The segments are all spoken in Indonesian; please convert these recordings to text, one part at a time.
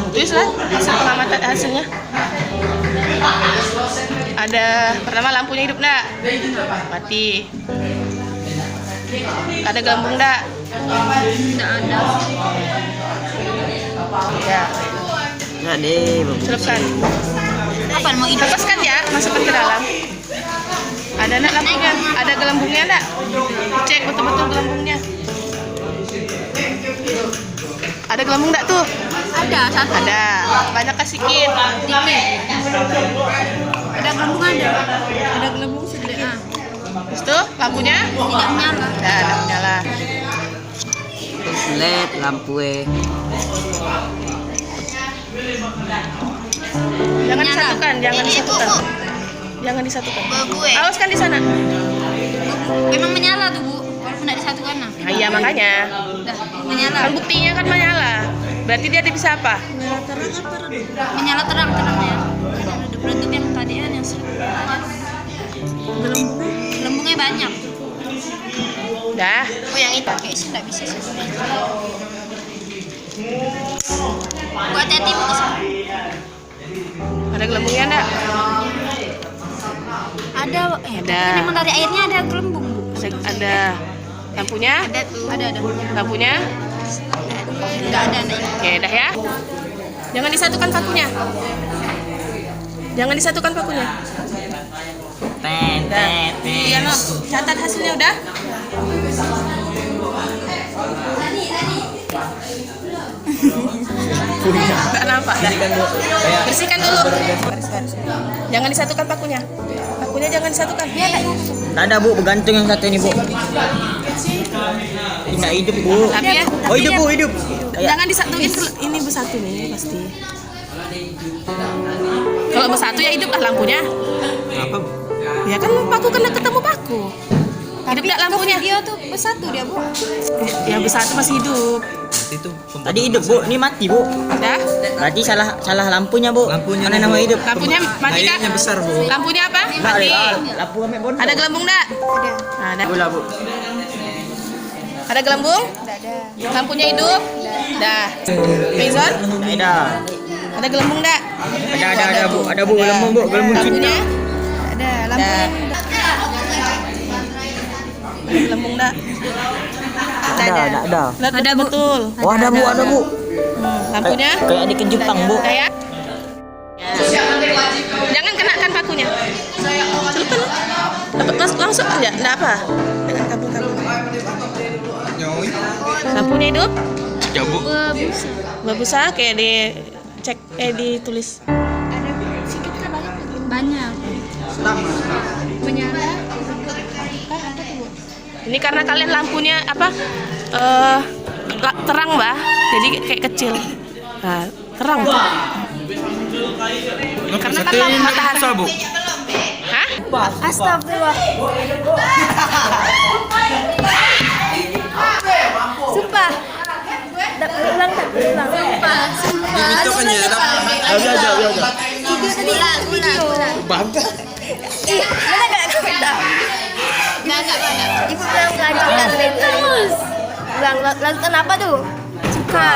Tulis lah hasil pengamatan hasilnya. Ada pertama lampunya hidup enggak? Mati. Ada gelembung enggak? Tidak ada. Ya. Nggak deh, Selesai. Apa mau hidup? Lepaskan ya, masukkan ke dalam. Ada enggak lampunya? Ada gelembungnya enggak? Cek betul-betul gelembungnya. Ada gelembung enggak tuh? Ada satu. Ada. Banyak kasih sedikit. Ada gelembung ada. Ada gelembung sedikit. Terus tuh lampunya? Tidak menyala. Tidak menyala. LED lampu Jangan disatukan, jangan disatukan. Jangan disatukan. Awas kan di sana. Memang menyala tuh, Bu. Walaupun tidak disatukan. Nah, iya makanya. udah menyala. Kan buktinya kan menyala. Berarti dia bisa apa? Menyala terang-terangnya. Berarti yang tadi kan yang gelembungnya banyak. Dah. Oh, yang itu kayak sih tidak bisa sih. Buat hati Bu. Ada gelembungnya enggak? Ada. Ada. Tapi memang dari airnya ada gelembung, Bu. Ada lampunya? Ada tuh. Ada. Lampunya? Enggak ada. Oke, dah ya. Jangan disatukan pakunya. Jangan disatukan pakunya. Iya, no. Catat hasilnya udah. Enggak nampak dah. Bersihkan dulu. Jangan disatukan pakunya. Pakunya jangan disatukan. Iya, Tak ada Bu, bergantung yang satu ini Bu. Tidak hidup Bu. tapi ya. Oh hidup Bu, hidup. Jangan disatuin ini bersatu nih pasti. Kalau bersatu ya hidup lah lampunya. Apa Bu? Ya kan paku kena ketemu paku. Hidup enggak lampunya? Dia tuh bersatu dia, Bu. Yang bersatu masih hidup. Itu Tadi hidup Bu, ini mati Bu. Dah. Berarti salah lampunya Bu. Lampunya Mana nama hidup? Lampunya mati kah? airnya besar Bu. Lampunya apa? Nggak, Mati. lampu kami bon. Ada gelembung enggak? Ada. Nah, ada. Bola Bu. Ada gelembung? Tidak ada. Lampunya hidup? Dah. Maison? Tidak ada. Ada gelembung enggak? Ada Bu. Ada Bu, gelembung Bu, gelembung cinta. Lampunya? Ada. Dah. Ada gelembung enggak? Ada. Lihat Ada, Bu. betul. Oh ada Bu. Lampunya? Kayak di Jepang Bu. Kayak? Jangan kenakan pakunya. Celupkan. Dapat langsung aja. Enggak apa? Dengan kabel-kabel. Lampunya hidup? Ya Bu. Berbusa kayak di cek ditulis. Ada sedikit kan banyak. Menyala. Ini karena kalian lampunya apa? Terang, Mbak. Jadi kayak kecil. Nah, terang. Karena kan lampu matahari. Bu. Hah? Astagfirullah. Sumpah. Ulang. Sumpah. Itu kan ya. Ada. Video tadi video. Bangga. Mana enggak kita? Ibu bilang melanjutkan terus. Lanjutan apa tuh? Suka.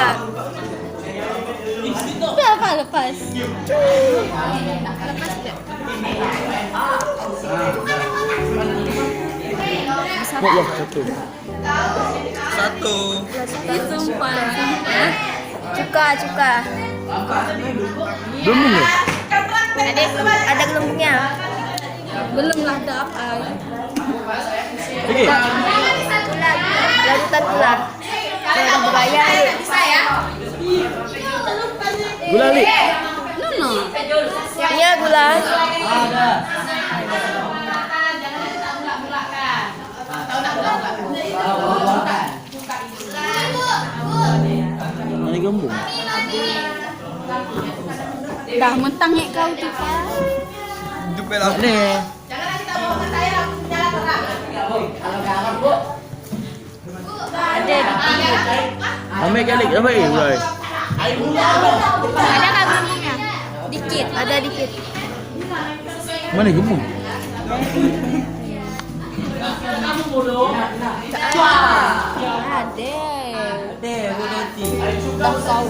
Apa lepas? Satu. Sumpah. Cuka. Belum ya? Ada gelembungnya. Belum lah ada apa. Oke. Lanjutan pula. Udah berbayar. Gula li. No. Iya gula. Ada gembung. Dah mentang ya kau tuh Pak. Hidup lah. Nih. Ada Ramai kali, ramai. Mulai. Ada nggak gelembungnya? Dikit. Ada dikit. Mana gembung? tahu kau.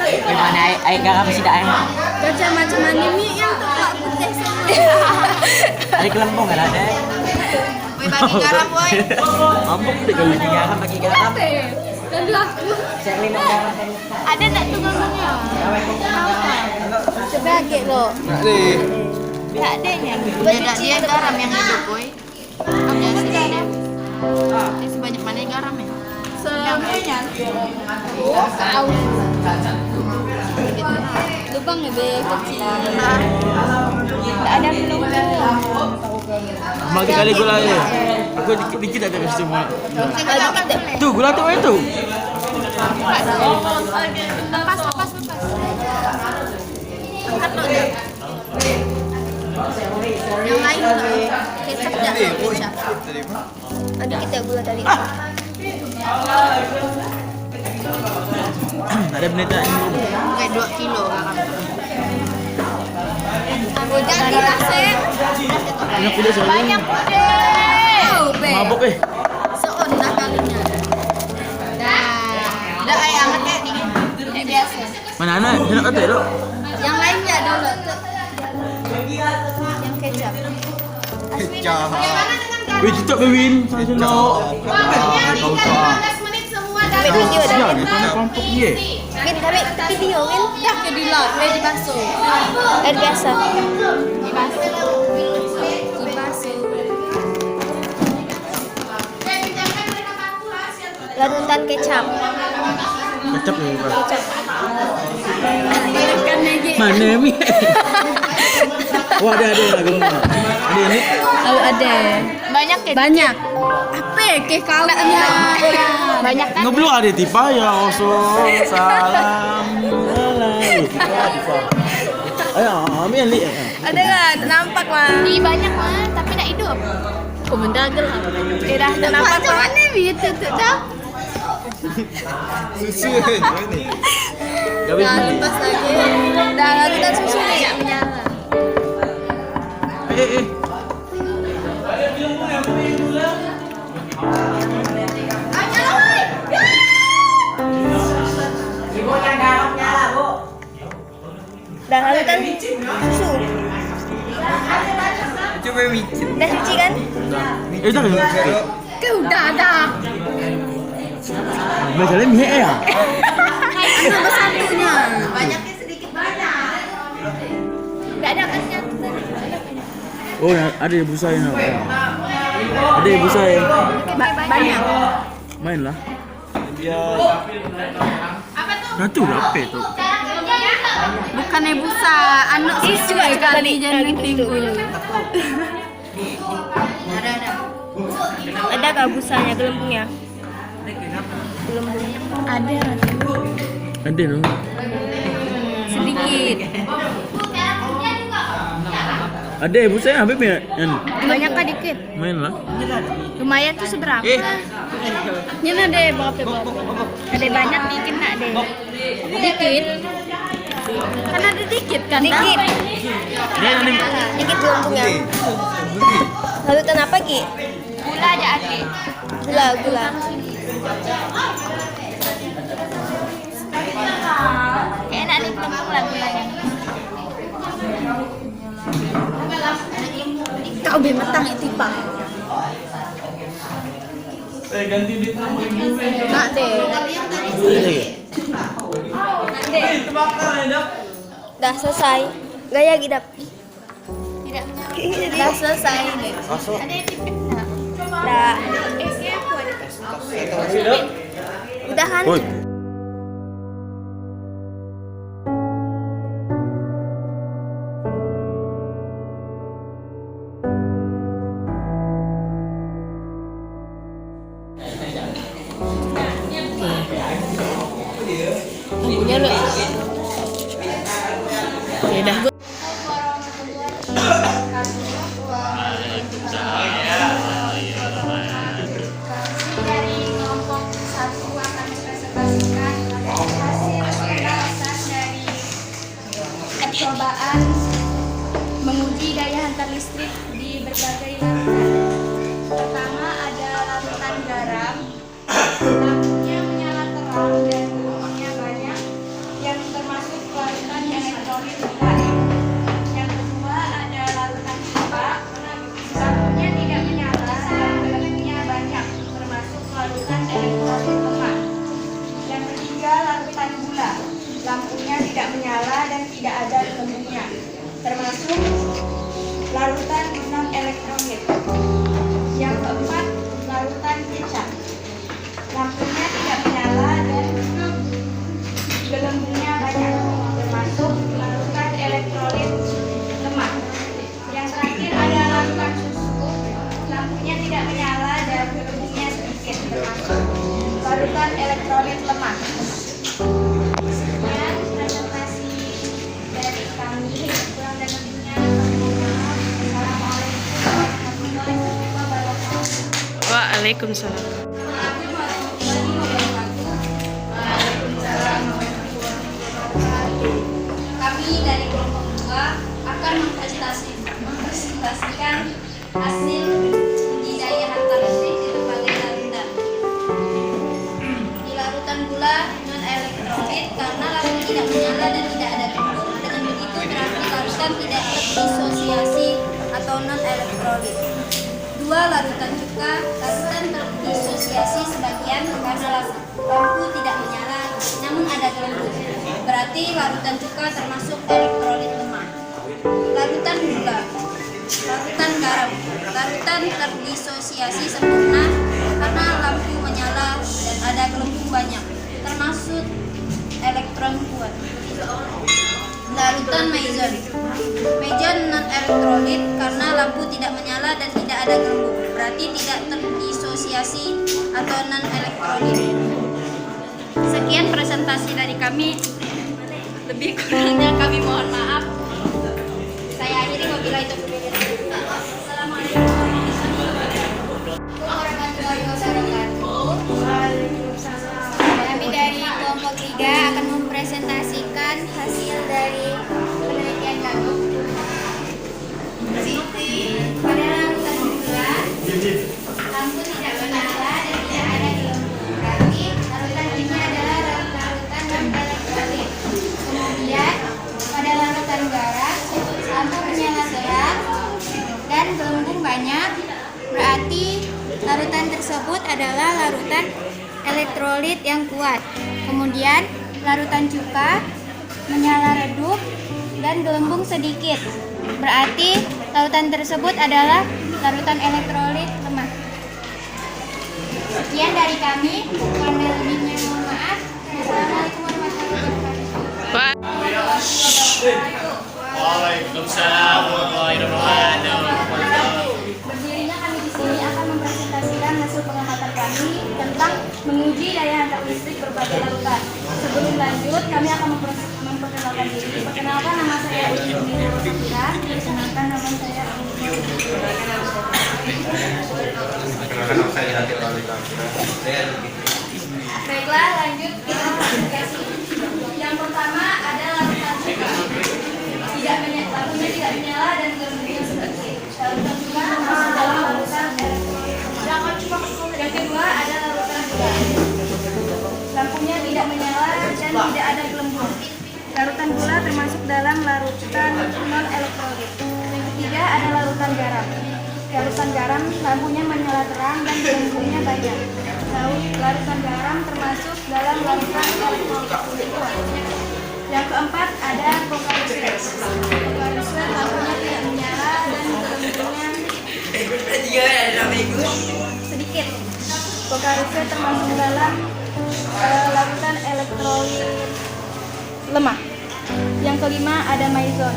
Gimana air garam tidak air? Macam-macam anime yang tempat putih semua. Air kelempong kan ada? Woi bagi garam woi. Ambok deh kali. Bagi garam. Dan aku. Saya minum garam. Ada tak tukangnya? Sebagai lo. Tak adanya. Tidak dia garam yang hidup woi. Ada sudah ada. Sebanyak mana garam ya? Sebanyak. Tahu. Lubang ya be kecil. Tak ada belum. Bagi kali gula aja. Aku dikit ada kasih semua. Tuh gula tuh itu. Lepas. Angkat lo dah. Yang lain kecap dah. Kecap. Ada kita gula tadi. Ada peneta ini. Kayak 2 kilo garam. Jangan dirasa. Banyak kuda soalnya. Banyak deh. Mabuk Seon dah kalinya. Dah ayam hangat kayak dingin. Kayak biasa. Mana anak? Enak kata dok. Yang lainnya dulu tuh. Yang kecap. Kecap. Wih, cicak Bewin. Saya nak. Kau tak. Ambil video dah. Sial, itu nak kelompok dia. Win, tapi video Win. Dah ke di lot, di basuh. Air biasa. Di basuh. Larutan kecap. Kecap ni. Kecap. Mana mi? Oh ada lagu mana? Ada ni. Oh ada. Banyak ke? Banyak. Apa ke kau punya? Banyak kan? Ngobrol ada tipa ya oso. Salam. Tipa. Ayo, ambil li. Ada kan? Nampak mah. Di banyak mah, tapi nak hidup. Kau benda gelap. Dah nampak Macam mana gitu tu dah? Susu ni. Gawin Dah ni. lepas lagi. Dah larutan susu ni tak menyala. Dah larutan susu. Cuba micin. Dah cuci kan? Dah ke? Kau dah. Macam ni ya. Nombor satunya. Banyaknya sedikit banyak. Tak ada kasnya. Oh, ada yang busai nak. Ada yang busai. Banyak. Main lah. Satu apa tu? Bukannya busa, anak susu sekali jangan timbul. Ada. Ada kah busanya gelembungnya? Gelembung. Ada. Ada tu. Sedikit. Ada yang busai habis main. Banyak kah dikit? Main lah. Lumayan tuh seberapa? Nyana deh berapa? Ada banyak dikit nak deh. Dikit. Kan ada dikit kan? Dikit. Dikit gelembungnya. Larutan apa Ki? Gula aja Ki. Gula. Enak nih gelembung lah gulanya. Kau lebih matang itu pak. Ganti di Nak deh. Dah selesai. Gaya gidap. Tidak. Dah selesai nih. Ada yang tipis nak? Dah. Udah kan? Oi. Punya lu. Ya dah. Dari kelompok 1 akan larutan elektrolit lemah. Sekian presentasi dari kami. Kurang dan lebihnya kami mohon maaf. Assalamualaikum warahmatullahi wabarakatuh. Waalaikumsalam. Kami dari kelompok 2 akan mempresentasikan hasil budidaya harta listrik di berbagai larutan. Di larutan gula non elektrolit karena lampu tidak menyala dan tidak ada bentuk. Dengan begitu berarti larutan tidak terdisosiasi atau non elektrolit. 2. Larutan cuka, larutan terdisosiasi sebagian karena lampu tidak menyala namun ada gelembung. Berarti larutan cuka termasuk elektrolit lemah. Larutan gula, larutan garam, larutan terdisosiasi sempurna karena lampu menyala dan ada gelembung banyak, termasuk elektron kuat. Larutan maison, maison non elektrolit karena lampu tidak menyala dan tidak ada gelembung, berarti tidak terdisosiasi atau non elektrolit. Sekian presentasi dari kami. Lebih kurangnya kami mohon maaf. Saya akhiri wabillahi taufiq. Assalamualaikum warahmatullahi wabarakatuh. Kami dari kelompok 3 akan mempresentasikan hasil dari penelitian kami. Pada larutan gula, lampu tidak menyala dan tidak ada gelembung. Berarti larutan ini adalah larutan non elektrolit. Kemudian pada larutan garam, lampu menyala terang dan gelembung banyak. Berarti larutan tersebut adalah larutan elektrolit yang kuat. Kemudian larutan cuka menyala redup dan gelembung sedikit. Berarti larutan tersebut adalah larutan elektrolit lemah. Sekian dari kami. Kurang dan lebihnya mohon maaf. Assalamualaikum warahmatullahi wabarakatuh. Waalaikumsalam warahmatullahi wabarakatuh. Berdirinya kami di sini akan mempresentasikan hasil pengamatan kami tentang menguji daya hantar listrik berbagai larutan. Sebelum lanjut, kami akan memperkenalkan diri. Perkenalkan, nama saya Uli Nurullah. Perkenalkan, nama saya Baiklah, lanjut kita presentasi. Yang pertama ada larutan cuka. Lampunya tidak menyala dan gelembungnya sedikit. Larutan cuka termasuk dalam larutan elektrolit. Yang kedua ada larutan gula. Lampunya tidak menyala dan tidak ada gelembung. Larutan gula termasuk dalam larutan non elektrolit. Yang ketiga ada larutan garam. Larutan garam lampunya menyala terang dan gelembungnya banyak. Larutan garam termasuk dalam larutan elektrolit. Yang keempat ada Coca-Cola. Coca-Cola lampunya tidak menyala dan gelembungnya sedikit. Coca-Cola termasuk dalam larutan elektrolit lemah. Yang kelima ada maison.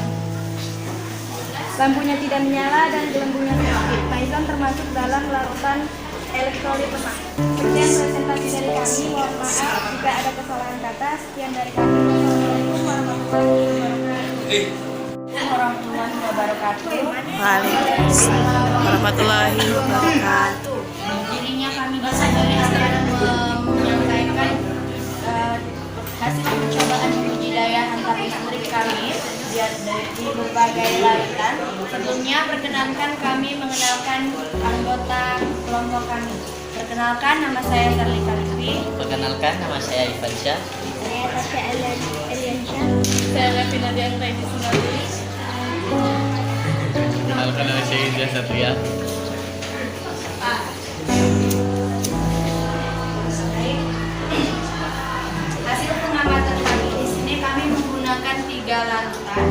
Lampunya tidak menyala dan gelembungnya sedikit. Maison termasuk dalam larutan elektrolit lemah. Sekian presentasi dari kami. Mohon maaf jika ada kesalahan kata. Sekian dari kami. Warahmatullahi wabarakatuh. Waalaikumsalam warahmatullahi wabarakatuh. Dirinya kami di sini akan menyampaikan hasil percobaan uji daya hantar listrik kami di berbagai larutan. Sebelumnya perkenalkan kami mengenalkan anggota kelompok kami. Perkenalkan, nama saya Sarli Kalifi. Perkenalkan, nama saya Ivan Syah. Saya Tasya Eliansyah. Saya Levina Dian Raidi Sunari. Perkenalkan, nama saya Izya Satria. Hasil pengamatan kami di sini kami menggunakan 3 larutan.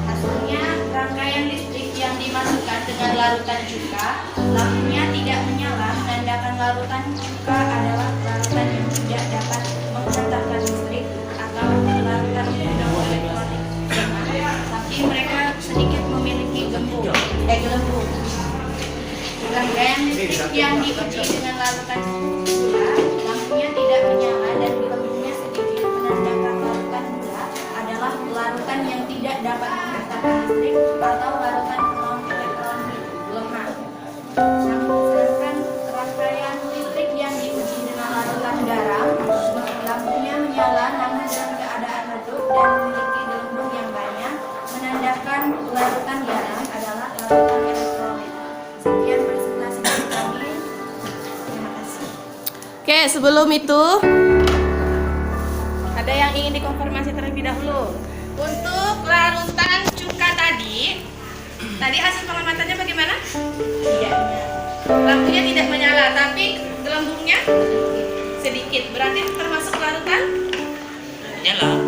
Hasilnya rangkaian listrik yang dimasukkan dengan larutan cuka, lampunya tidak menyala. Menandakan larutan cuka adalah larutan yang tidak dapat menghantarkan listrik atau larutan elektronik. Tapi mereka sedikit memiliki gelembung. Rangkaian listrik yang diuji dengan larutan gula, lampunya tidak dapat menghantarkan listrik atau larutan non-elektronik lemah. Sedangkan rangkaian listrik yang diuji dengan larutan garam, lampunya menyala namun dalam keadaan redup dan memiliki gelembung yang banyak, menandakan larutan garam adalah larutan elektrolit. Sekian presentasi dari kami. Terima kasih. Oke, sebelum itu ada yang ingin dikonfirmasi terlebih dahulu. Untuk larutan cuka tadi hasil pengamatannya bagaimana? Tidak. Lampunya tidak menyala, tapi gelembungnya sedikit. Berarti termasuk larutan Nyala.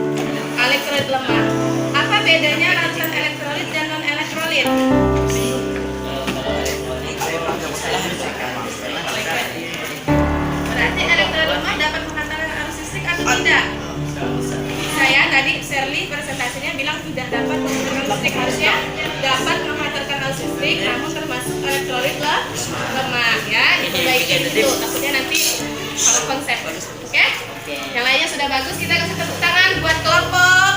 elektrolit lemah. Apa bedanya larutan elektrolit dan non elektrolit? Berarti elektrolit lemah dapat menghantarkan arus listrik atau tidak? Saya tadi Shirley presentasinya bilang tidak dapat menghantarkan listrik, harusnya dapat menghantarkan arus listrik, namun termasuk elektrolit lemah ya. Diperbaikin dulu, takutnya nanti salah konsep. Oke? Yang lainnya sudah bagus, kita kasih tepuk tangan buat kelompok.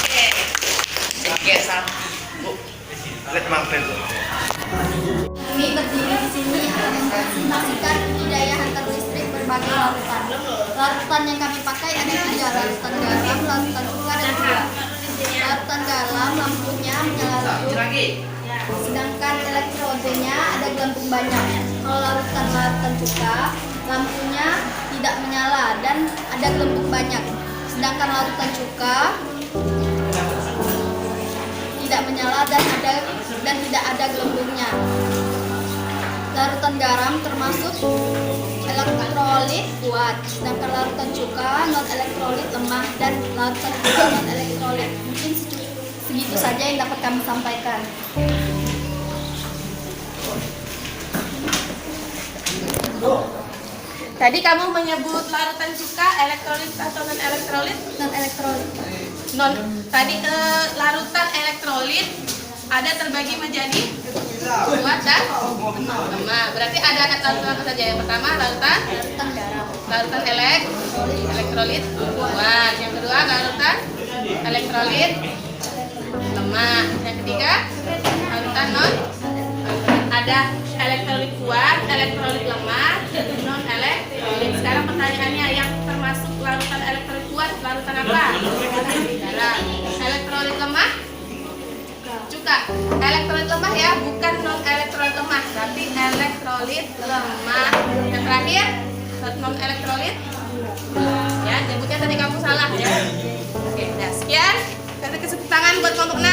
Oke. Kami berdiri di sini akan mempresentasikan budidaya hantar listrik berbagai larutan. Larutan yang kami pakai ada 3, larutan garam, larutan cuka, dan gula. Larutan garam lampunya menyala redup, sedangkan elektrodenya ada gelembung banyak. Kalau larutan cuka lampunya tidak menyala dan ada gelembung banyak, sedangkan larutan cuka tidak menyala dan tidak ada gelembungnya. Larutan garam termasuk elektrolit kuat, sedangkan larutan cuka non elektrolit lemah dan larutan gula non elektrolit. Mungkin segitu saja yang dapat kami sampaikan. Tadi kamu menyebut larutan cuka elektrolit atau non elektrolit? Non elektrolit. Tadi larutan elektrolit ada terbagi menjadi kuat dan lemah. Berarti ada larutan apa saja? Yang pertama larutan Garam. larutan elektrolit kuat. Yang kedua larutan elektrolit lemah. Yang ketiga larutan non. Ada elektrolit kuat, elektrolit lemah, non elektrolit. Sekarang pertanyaannya, yang termasuk larutan elektrolit kuat larutan apa? Garam. Elektrolit lemah? Cuka. Elektrolit lemah ya, bukan non elektrolit lemah, tapi elektrolit lemah. Yang terakhir non elektrolit. Ya, nyebutnya tadi kamu salah ya. Oke, nah sekian. Kasih tepuk tangan buat kelompok 6.